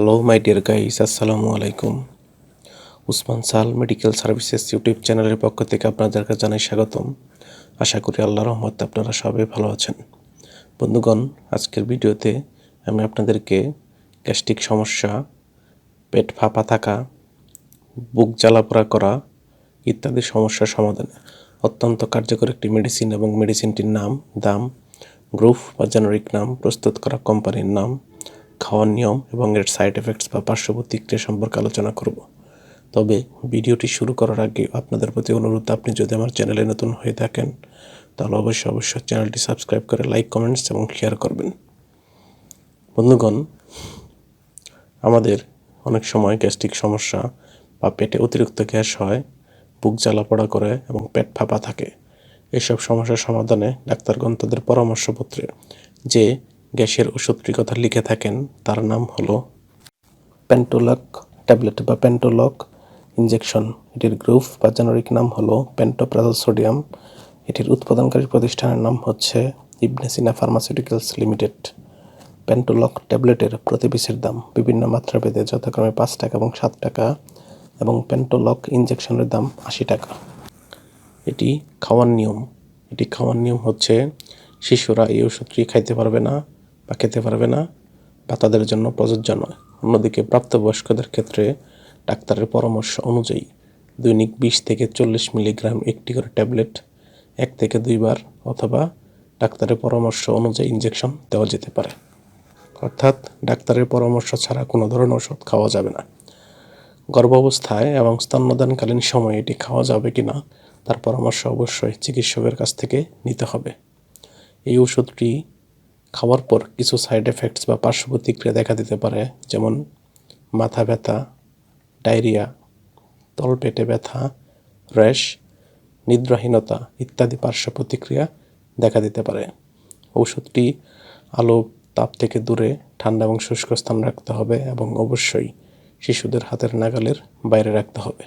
Hello my dear guys, আসসালামু আলাইকুম। উসমান সাল মেডিকেল সার্ভিসেস ইউটিউব চ্যানেলের পক্ষ থেকে আপনাদেরকে জানাই স্বাগতম। আশা করি আল্লাহর রহমতে আপনারা সবাই ভালো আছেন। বন্ধুগণ, আজকের ভিডিওতে আমি আপনাদেরকে গ্যাস্ট্রিক সমস্যা, পেট ফাঁপা থাকা, বুক জ্বালাপোড়া করা ইত্যাদি সমস্যার সমাধানে অত্যন্ত কার্যকর একটি মেডিসিন এবং মেডিসিনটির নাম, দাম, গ্রুপ বা জেনারিক নাম, প্রস্তুত করা কোম্পানির নাম, খাওয়ার নিয়ম এবং এর সাইড এফেক্টস বা পার্শ্ব প্রতিক্রিয়া সম্পর্কে আলোচনা করব। তবে ভিডিওটি শুরু করার আগে আপনাদের প্রতি অনুরোধ, আপনি যদি আমার চ্যানেলে নতুন হয়ে থাকেন তাহলে অবশ্যই চ্যানেলটি সাবস্ক্রাইব করে লাইক, কমেন্টস এবং শেয়ার করবেন। বন্ধুগণ, আমাদের অনেক সময় গ্যাস্ট্রিক সমস্যা বা পেটে অতিরিক্ত গ্যাস হয়, বুক জ্বালাপোড়া করে এবং পেট ফাঁপা থাকে। এসব সমস্যার সমাধানে ডাক্তারগণ তাদের পরামর্শপত্রে যে গ্যাসের ওষুধটির কথা লিখে থাকেন তার নাম হলো পেন্টোলক ট্যাবলেট বা পেন্টোলক ইনজেকশন। এটির গ্রুপ বা জেনারিক নাম হলো পেন্টোপ্রাজল সোডিয়াম। এটির উৎপাদনকারী প্রতিষ্ঠানের নাম হচ্ছে ইবনে সিনা ফার্মাসিউটিক্যালস লিমিটেড। পেন্টোলক ট্যাবলেটের প্রতি পিসের দাম বিভিন্ন মাত্রাভেদে যথাক্রমে 5 টাকা এবং 7 টাকা, এবং পেন্টোলক ইনজেকশনের দাম 80 টাকা। এটি খাওয়ার নিয়ম হচ্ছে শিশুরা এই ওষুধটি খাইতে পারবে না বা খেতে পারবে না বা তাদের জন্য প্রযোজ্য নয়। অন্যদিকে প্রাপ্তবয়স্কদের ক্ষেত্রে ডাক্তারের পরামর্শ অনুযায়ী দৈনিক 20 থেকে 40 মিলিগ্রাম একটি করে ট্যাবলেট 1 থেকে 2 বার অথবা ডাক্তারের পরামর্শ অনুযায়ী ইনজেকশন দেওয়া যেতে পারে। অর্থাৎ ডাক্তারের পরামর্শ ছাড়া কোনো ধরনের ওষুধ খাওয়া যাবে না। গর্ভাবস্থায় এবং স্তন্যদানকালীন সময়ে এটি খাওয়া যাবে কিনা তার পরামর্শ অবশ্যই চিকিৎসকের কাছ থেকে নিতে হবে। এই ওষুধটি খাওয়ার পর কিছু সাইড এফেক্টস বা পার্শ্ব প্রতিক্রিয়া দেখা দিতে পারে, যেমন মাথা ব্যথা, ডায়রিয়া, তলপেটে ব্যথা, র্যাশ, নিদ্রাহীনতা ইত্যাদি পার্শ্ব প্রতিক্রিয়া দেখা দিতে পারে। ওষুধটি আলো তাপ থেকে দূরে ঠান্ডা এবং শুষ্ক স্থান রাখতে হবে এবং অবশ্যই শিশুদের হাতের নাগালের বাইরে রাখতে হবে।